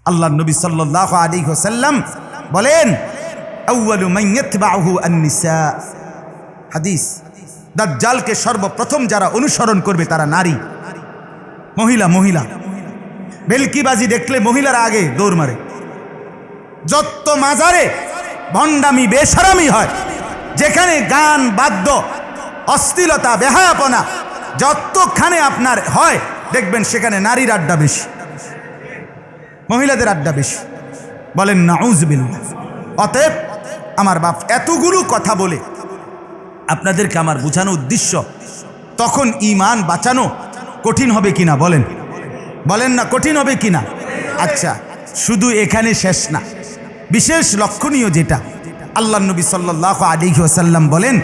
আল্লাহর নবী সাল্লাল্লাহু আলাইহি ওয়াসাল্লাম বলেন আউয়ালু মান ইয়াতবাউহু আন-নিসা। হাদিস, দাজ্জালকে সর্বপ্রথম যারা অনুসরণ করবে তারা নারী, মহিলা। ভেলকিবাজি দেখলে মহিলারা আগে দৌড় মারে। যত মাজারে ভণ্ডামি বেশারামি হয়, যেখানে গান বাদ্য অশ্লীলতা বেহায়াপনা যতখানে আপনার হয়, দেখবেন সেখানে নারীর আড্ডা বেশি, মহিলাদের আড্ডা বেশি। বলেন নাউযুবিল্লাহ। অতএব আমার বাপ এতগুলো কথা বলে আপনাদেরকে আমার বোঝানো উদ্দেশ্য, তখন ঈমান বাঁচানো কঠিন হবে কিনা বলেন না, কঠিন হবে কিনা? আচ্ছা, শুধু এখানে শেষ না। বিশেষ লক্ষণীয় যেটা, আল্লাহর নবী সাল্লাল্লাহু আলাইহি ওয়াসাল্লাম বলেন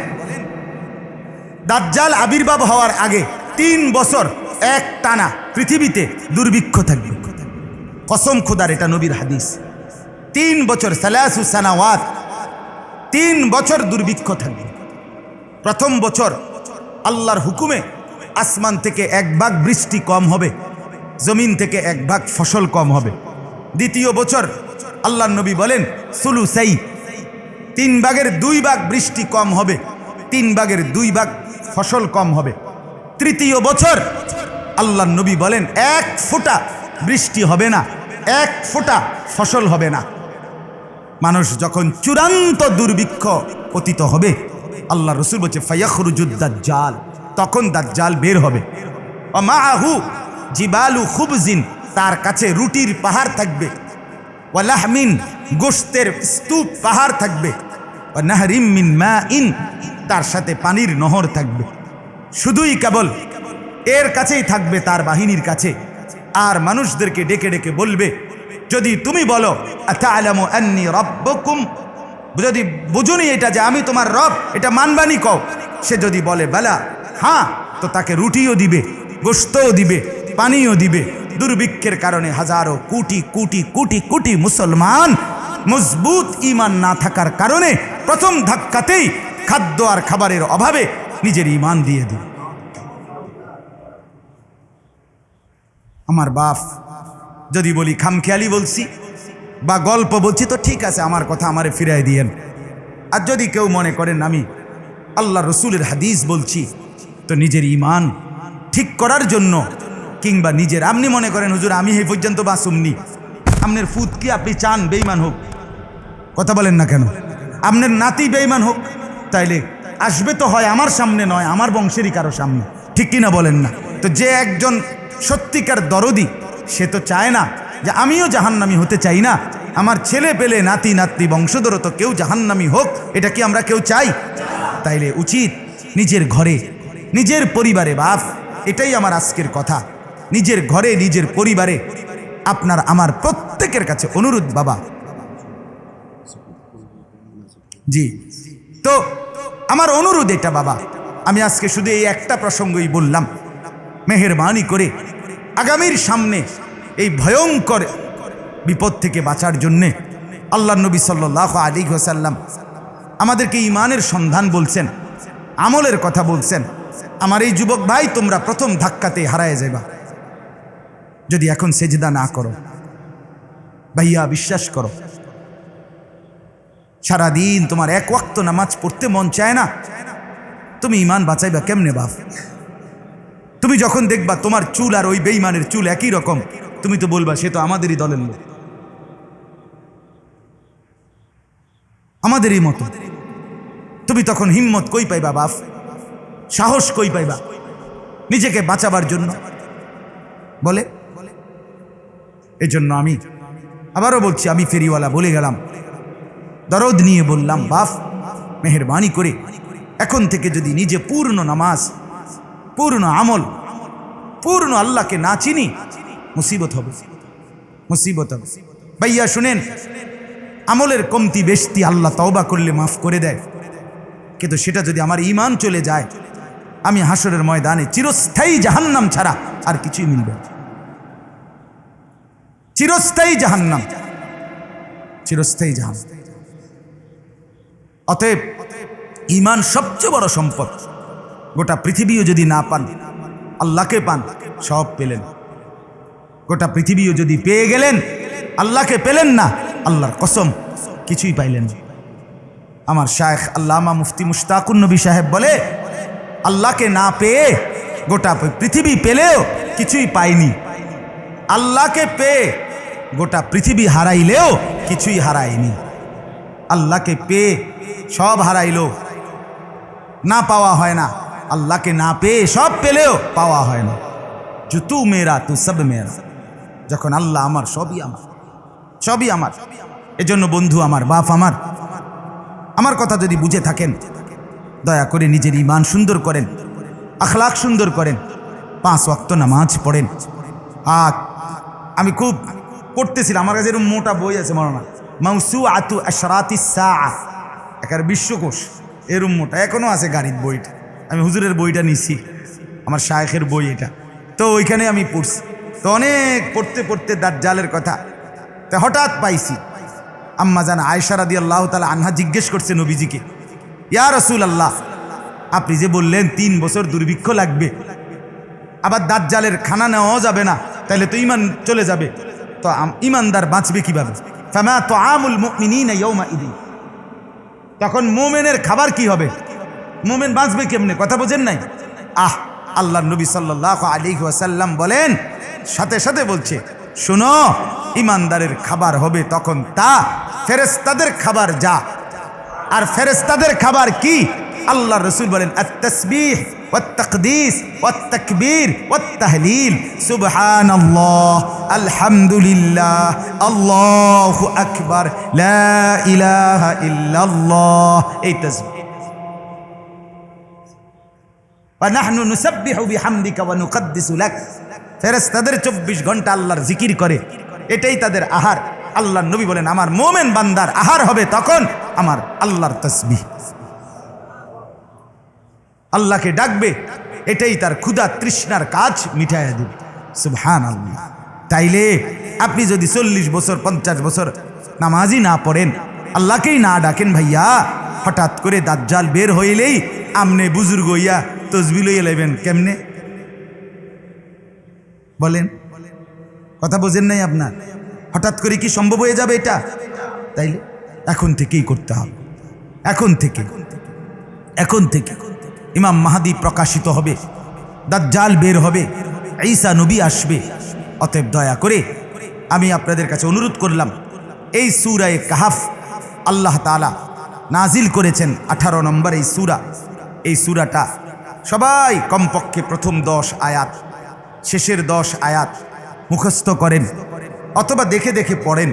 দাজ্জাল আবির্ভাব হওয়ার আগে 3 বছর এক টানা পৃথিবীতে দুর্ভিক্ষ থাকবে। কসম খোদার, এটা নবীর হাদিস। 3 বছর, সালাসু সানাওয়াত, 3 বছর দুর্ভিক্ষ থাকবে। প্রথম বছর আল্লাহর হুকুমে আসমান থেকে 1 ভাগ বৃষ্টি কম হবে, জমিন থেকে 1 ভাগ ফসল কম হবে। দ্বিতীয় বছর আল্লাহর নবী বলেন সুলুসাই, 3 ভাগের 2 ভাগ বৃষ্টি কম হবে, 3 ভাগের 2 ভাগ ফসল কম হবে। তৃতীয় বছর আল্লাহর নবী বলেন 1 ফোঁটা বৃষ্টি হবে না, 1 ফোঁটা ফসল হবে না। মানুষ যখন চূড়ান্ত দুর্ভিক্ষ পতিত হবে, আল্লাহ রসুল বলছে ফায়াখরুজুদ দাজ্জাল, তখন দাজ্জাল বের হবে। মাআহু জিবালু খুবজিন, তার কাছে রুটির পাহাড় থাকবে, ওয়া লাহমিন, গোশতের স্তূপ পাহাড় থাকবে, ওয়া নাহরিম মিন মাইন, তার সাথে পানির নহর থাকবে। শুধুই কেবল এর কাছেই থাকবে, তার বাহিনীর কাছে। আর মানুষদেরকে ডেকে ডেকে বলবে, যদি তুমি বলো আতা'লামু আন্নী রাব্বুকুম, যদি বুঝুনি এটা যে আমি তোমার রব, এটা মানবানি কও। সে যদি বলে বালা, হ্যাঁ, তো তাকে রুটিও দিবে, গোশতও দিবে, পানিও দিবে। দুর্ভিক্ষের কারণে হাজারো কোটি কোটি কোটি কোটি মুসলমান মজবুত ঈমান না থাকার কারণে প্রথম ধাক্কাতেই খাদ্য আর খাবারের অভাবে নিজের ঈমান দিয়ে দিবে। আমার বাপ, যদি বলি খামখেয়ালি বলছি বা গল্প বলছি তো ঠিক আছে, আমার কথা আমারে ফিরাই দিয়েন। আর যদি কেউ মনে করেন আমি আল্লাহ রসুলের হাদিস বলছি, তো নিজের ঈমান ঠিক করার জন্য, কিংবা নিজের, আপনি মনে করেন হুজুর আমি এই পর্যন্ত বাসুমনি, আপনার ফুত কি আপনি চান বেঈমান হোক? কথা বলেন না কেন? আপনার নাতি বেঈমান হোক, তাইলে আসবে তো হয় আমার সামনে নয়, আমার বংশেরই কারো সামনে, ঠিক কিনা বলেন না? তো যে একজন সত্যিকার দরদি, সে তো চায় না যে আমিও জাহান্নামী হতে চাই না, আমার ছেলে পেলে নাতি নাতনি বংশধর তো কেউ জাহান্নামী হোক, এটা কি আমরা কেউ চাই? তাইলে উচিত নিজের ঘরে, নিজের পরিবারে, বাপ, এটাই আমার আজকের কথা, নিজের ঘরে নিজের পরিবারে আপনার আমার প্রত্যেকের কাছে অনুরোধ বাবা। জি, তো আমার অনুরোধ এটা বাবা, আমি আজকে শুধু এই একটা প্রসঙ্গই বললাম। মেহেরবানি করে আগামীর সামনে এই ভয়ঙ্কর বিপদ থেকে বাঁচার জন্যে আল্লাহর নবী সাল্লাল্লাহু আলাইহি ওয়াসাল্লাম আমাদেরকে ঈমানের সন্ধান বলছেন, আমলের কথা বলছেন। আমার এই যুবক ভাই, তোমরা প্রথম ধাক্কাতে হারায় যাবা যদি এখন সেজদা না করো। ভাইয়া, বিশ্বাস করো, সারাদিন তোমার 1 ওয়াক্ত নামাজ পড়তে মন চায় না, তুমি ঈমান বাঁচাইবা কেমনে বাপ? তুমি যখন দেখবা তোমার চুল আর ওই বেঈমানের চুল একই রকম, তুমি তো বলবা সে তো আমাদেরই দলের লোক, আমাদেরই মতো। তুমি তখন হিম্মত কই পাইবা বাপ? সাহস কই পাইবা নিজেকে বাঁচাবার জন্য? বলে, এজন্য আমি আবারও বলছি, আমি ফেরিওয়ালা বলে গেলাম, দরদ নিয়ে বললাম, বাপ মেহেরবানি করে এখন থেকে যদি নিজে পূর্ণ নামাজ, পূর্ণ আমল, পূর্ণ আল্লাহকে না চিনি, মুসিবত হবে, মুসিবত হবে। ভাইয়া শুনেন, আমলের কমতি বেশতি আল্লাহ তওবা করলে মাফ করে দেয়, কিন্তু সেটা যদি আমার ঈমান চলে যায়, আমি হাসরের ময়দানে চিরস্থায়ী জাহান্নাম ছাড়া আর কিছুই মিলবে না। চিরস্থায়ী জাহান্নাম, চিরস্থায়ী জাহান্নাম। অতএব ঈমান সবচেয়ে বড় সম্পদ। গোটা পৃথিবীও যদি না পান, আল্লাহকে পান, সব পেলেন। গোটা পৃথিবীও যদি পেয়ে গেলেন, আল্লাহকে পেলেন না, আল্লাহর কসম কিছুই পাইলেন না। আমার শায়েখ আল্লামা মুফতি মুশতাকুন নবী সাহেব বলে, আল্লাহকে না পেয়ে গোটা পৃথিবী পেলেও কিছুই পায়নি, আল্লাহকে পেয়ে গোটা পৃথিবী হারাইলেও কিছুই হারায়নি। আল্লাহকে পেয়ে সব হারাইলো, না পাওয়া হয় না। আল্লাহকে না পেয়ে সব পেলেও পাওয়া হয় না। যে তু মেরা তু সব মেরা, যখন আল্লাহ আমার, সবই আমার, সবই আমার। এজন্য বন্ধু আমার, বাপ আমার কথা যদি বুঝে থাকেন, দয়া করে নিজের ঈমান সুন্দর করেন, আখলাক সুন্দর করেন, 5 ওয়াক্ত নামাজ পড়েন। আমি খুব পড়তেছিলাম, আমার কাছে এরকম মোটা বই আছে, মরনা মাউসুআতু আশরাতিস সাআ, একার বিশ্বকোষ, এরকম মোটা, এখনো আছে গাড়ির বইটা। আমি হুজুরের বইটা নিছি, আমার শায়েখের বই এটা, তো ওইখানে আমি পড়ছি। তো অনেক পড়তে পড়তে দাজ্জালের কথা তো হঠাৎ পাইছি। আম্মা জান আয়েশা রাদিয়াল্লাহু তাআলা আনহা জিজ্ঞেস করছে নবীজিকে, ইয়া রাসূলুল্লাহ, আপনি যে বললেন 3 বছর দুর্ভিক্ষ লাগবে, আবার দাজ্জালের খানা নেওয়াও যাবে না, তাহলে তো ঈমান চলে যাবে, তো ঈমানদার বাঁচবে কিভাবে? ফামা তুআমুল মুমিনিনা ইয়াওমা ইদিন, তখন মুমিনের খাবার কি হবে? মুমিন বাঁচবে কেমনে? কথা বোঝেন নাই? আল্লাহর নবী সাল্লাল্লাহু আলাইহি ওয়াসাল্লাম বলেন, সাথে সাথে বলছে, শোনো, ঈমানদারের খাবার হবে তখন তা ফেরেশতাদের খাবার যা। আর ফেরেশতাদের খাবার কি? আল্লাহর রাসূল বলেন, আত-তাসবিহ ওয়াত-তাকদীস ওয়াত-তাকবীর ওয়াত-তাহলিল, সুবহানাল্লাহ, আলহামদুলিল্লাহ, আল্লাহু আকবার, লা ইলাহা ইল্লাল্লাহ, এই তাসবিহ। ওয়া নাহনু নুসাব্বিহু বিহামদিকা ওয়া নুকদ্দিসু লাক, ফেরেশতাদের 24 ঘন্টা আল্লাহর জিকির করে, এটাই তাদের আহার। আল্লাহর নবী বলেন, আমার মুমিন বান্দার আহার হবে তখন আমার আল্লাহর তাসবিহ। আল্লাহকে ডাকবে, এটাই তার ক্ষুধা তৃষ্ণার কাজ মিটাইয়া দেবে। সুবহানাল্লাহ। তাইলে আপনি যদি 40 বছর 50 বছর নামাজই না পড়েন, আল্লাহকেই না ডাকেন ভাইয়া, হঠাৎ করে দাজ্জাল বের হইলেই আমনে বুজুর্গ হইয়া তসবিহ লইয়া লইবেন কেমনে? বলেন, কথা বোঝেন নাই আপনার? হঠাৎ করে কি সম্ভব হয়ে যাবে এটা? তাইলে এখন থেকেই করতে হবে, এখন থেকে। ইমাম মাহদী প্রকাশিত হবে, দাজ্জাল বের হবে, ঈসা নবী আসবে। অতএব দয়া করে আমি আপনাদের কাছে অনুরোধ করলাম, এই সূরা কাহাফ আল্লাহ তাআলা নাজিল করেছেন 18 নম্বর এই সূরা। এই সূরাটা সবাই কমপক্ষে প্রথম 10 আয়াত, শেষের 10 আয়াত মুখস্থ করেন, অথবা দেখে দেখে পড়েন,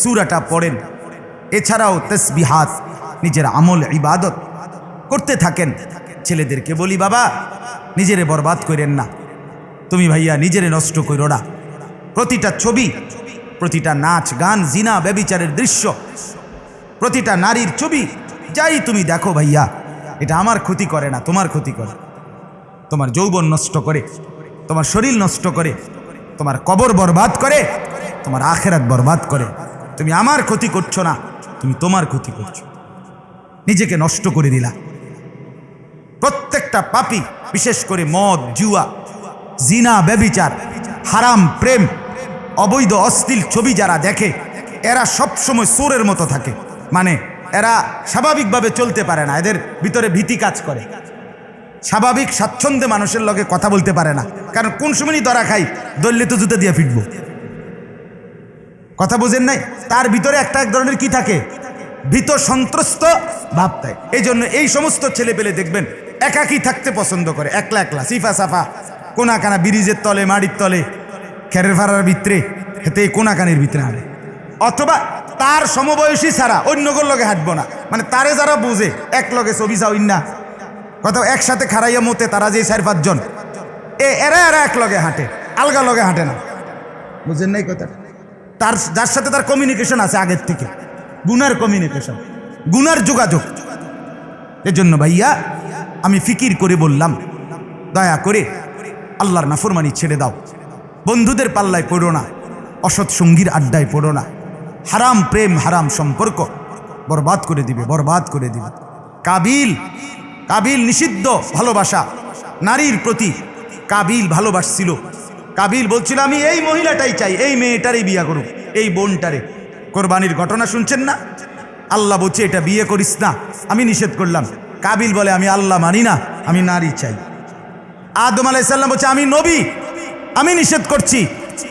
সূরাটা পড়েন। এছাড়াও তাসবিহাত, নিজের আমল ইবাদত করতে থাকেন। ছেলেদেরকে বলি, বাবা নিজেরে বরবাদ করেন না, তুমি ভাইয়া নিজেরে নষ্ট করো না। প্রতিটা ছবি, প্রতিটা নাচ গান, জিনা ব্যভিচারের দৃশ্য, প্রতিটা নারীর ছবি যাই তুমি দেখো ভাইয়া, এটা আমার ক্ষতি করে না, তোমার ক্ষতি করে। তোমার যৌবন নষ্ট করে, তোমার শরীর নষ্ট করে, তোমার কবর বরবাদ করে, তোমার আখেরাত বরবাদ করে। তুমি আমার ক্ষতি করছো না, তুমি তোমার ক্ষতি করছো, নিজেকে নষ্ট করে দিলা। প্রত্যেকটা পাপী, বিশেষ করে মদ, জুয়া, জিনা, ব্যভিচার, হারাম প্রেম, অবৈধ অশ্লীল ছবি যারা দেখে, এরা সবসময় চোরের মতো থাকে। মানে এরা স্বাভাবিকভাবে চলতে পারে না, এদের ভিতরে ভীতি কাজ করে। স্বাভাবিক স্বাচ্ছন্দ্যে মানুষের লগে কথা বলতে পারে না, কারণ কোন সময়ই ধরা খাই, দল্লে তো জুতা দিয়ে ফিটবো। কথা বোঝেন নাই? তার ভিতরে একটা এক ধরনের কি থাকে, ভীত সন্ত্রস্ত ভাব থাকে। এই জন্য এই সমস্ত ছেলে পেলে দেখবেন একাকী থাকতে পছন্দ করে, একলা একলা, সিফা সাফা, কোনাকানা ব্রিজের তলে, মাটির তলে, খেরের ফাড়ার ভিতরে, হেতে কোনাকানির ভিতরে হাঁটে। অথবা তার সমবয়সী ছাড়া অন্যগুলোর লগে হাঁটবো না, মানে তারে যারা বুঝে এক লগে ছবি চাউইন না, কথা একসাথে খাড়াইয়া মতে তারা যে 4-5 জন, এরা এক লগে হাঁটে, আলগা লগে হাঁটে না। বুঝেন নাই কথা? তার যার সাথে তার কমিউনিকেশন আছে আগের থেকে, গুনার কমিউনিকেশন, গুনার যোগাযোগ। এজন্য ভাইয়া আমি ফিকির করে বললাম, দয়া করে আল্লাহর নাফরমানি ছেড়ে দাও, বন্ধুদের পাল্লায় পড়ো না, অসৎ সঙ্গীর আড্ডায় পড়ো না। হারাম প্রেম, হারাম সম্পর্ক বরবাদ করে দিবে, বরবাদ করে দিবে। কাবিল নিষিদ্ধ ভালোবাসা নারীর প্রতি, কাবিল ভালোবাসছিল। কাবিল বলছিল, আমি এই মহিলাটাই চাই, এই মেয়েটারই বিয়া করুক। এই বোনটারে। কোরবানির ঘটনা শুনছেন না? আল্লাহ বলছে এটা বিয়ে করিস না, আমি নিষেধ করলাম। কাবিল বলে আমি আল্লাহ মানি না, আমি নারী চাই। আদম আলাইহিস সালাম বলছে আমি নবী, আমি নিষেধ করছি,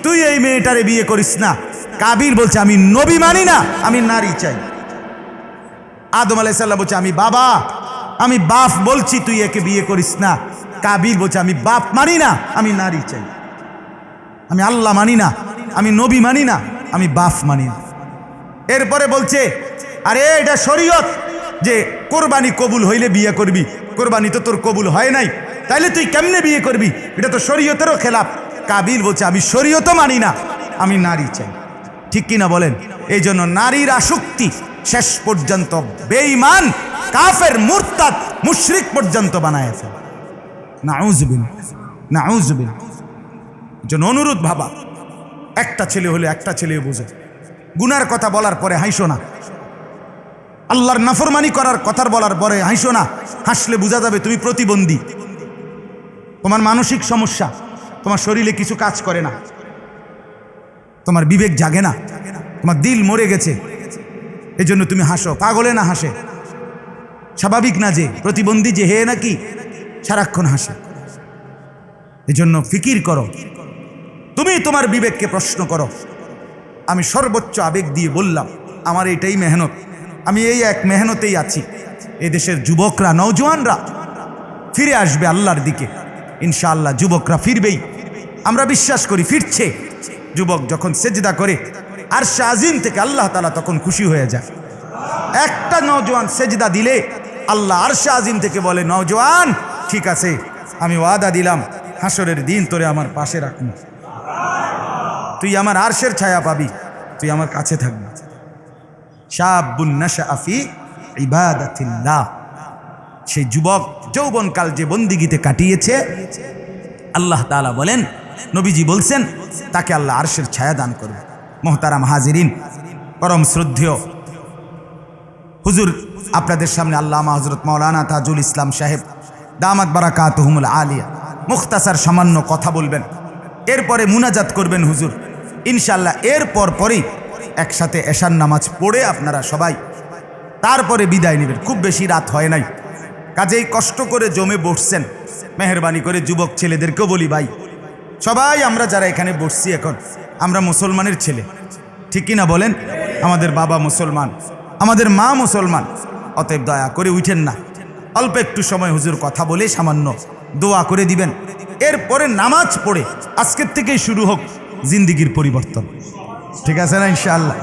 তুই এই মেয়েটারে বিয়ে করিস না। কাবিল বলছে আমি নবী মানি না, আমি নারী চাই। আদম আলাইহিস সালাম বলছে আমি বাবা, আমি বাপ বলছি, তুই একে বিয়ে করিস না। কাবিল বলছে আমি বাপ মানি না, আমি নারী চাই। আমি আল্লাহ মানি না, আমি নবী মানি না, আমি বাপ মানি না। এরপরে বলছে আরে এটা শরীয়ত যে কোরবানি কবুল হইলে বিয়ে করবি, কোরবানি তো তোর কবুল হয় নাই, তাইলে তুই কেমনে বিয়ে করবি? এটা তো শরীয়তেরও খেলাফ। কাবিল বলছে আমি শরীয়তও মানি না, আমি নারী চাই। ঠিক কিনা বলেন? এই জন্য নারীর আসক্তি শেষ পর্যন্ত বেঈমান, কাফের, মুরতাদ, মুশরিক পর্যন্ত বানায় ফেলে। নাউযুবিল্লাহ, নাউযুবিল্লাহ। জন্য অনুরোধ ভাবা, একটা ছেলে হলে একটা ছেলে বোঝে। গুনার কথা বলার পরে হাসো না, আল্লাহর নাফরমানি করার কথা বলার পরে হাসো না। হাসলে বোঝা যাবে তুমি প্রতিবন্ধী, তোমার মানসিক সমস্যা, তোমার শরীরে কিছু কাজ করে না, তোমার বিবেক জাগে না, তোমার দিল মরে গেছে, এই জন্য তুমি হাসো। পাগলে না হাসে, স্বাভাবিক না যে প্রতিবন্ধী যে হে নাকি সারাক্ষণ হাসে। এই জন্য ফিকির করো, তুমি তোমার বিবেককে প্রশ্ন করো। আমি সর্বোচ্চ আবেগ দিয়ে বললাম আমার এটাই মেহনত, আমি এই এক মেহনতেই আছি। এদেশের যুবকরা, নওজোয়ানরা ফিরে আসবে আল্লাহর দিকে ইনশাআল্লাহ। যুবকরা ফিরবেই, আমরা বিশ্বাস করি ফিরছে। যুবক যখন সেজদা করে আরশে আজিম থেকে আল্লাহ তাআলা তখন খুশি হয়ে যায়। একটা নওজোয়ান সেজদা দিলে আল্লাহ আরশে আজিম থেকে বলে নওজোয়ান ঠিক আছে, আমি ওয়াদা দিলাম হাসরের দিন তোরে আমার পাশে রাখবো, তুই আমার আরশের ছায়া পাবি, তুই আমার কাছে থাকবি। শাবুন নাশআ ফি ইবাদাতিল্লাহ, সেই যুবক যৌবনকাল যে বন্দিগিতে কাটিয়েছে, আল্লাহ তাআলা বলেন, নবীজি বলছেন তাকে আল্লাহ আরশের ছায়া দান করবে। মোহতারাম হাজিরিন, পরম শ্রদ্ধেয় হুজুর, আপনাদের সামনে আল্লামা হযরত মাওলানা তাজুল ইসলাম সাহেব দামাত বারাকাতুহুমুল আলিয়া মুখতাসার সামান্য কথা বলবেন, এরপরে মুনাজাত করবেন হুজুর ইনশাআল্লাহ। এরপর পরেই একসাথে এশার নামাজ পড়ে আপনারা সবাই তারপরে বিদায় নেবেন। খুব বেশি রাত হয় নাই, কাজেই কষ্ট করে জমে বসছেন, মেহরবানি করে যুবক ছেলেদেরকেও বলি ভাই, সবাই আমরা যারা এখানে বসছি এখন আমরা মুসলমানের ছেলে, ঠিক কিনা বলেন? আমাদের বাবা মুসলমান, আমাদের মা মুসলমান, অতএব দয়া করে উঠেন না, অল্প একটু সময় হুজুর কথা বলে সামান্য দোয়া করে দিবেন। এরপরে নামাজ পড়ে আজকের থেকেই শুরু হোক জিন্দিগির পরিবর্তন, ঠিক আছে না ইনশাআল্লাহ?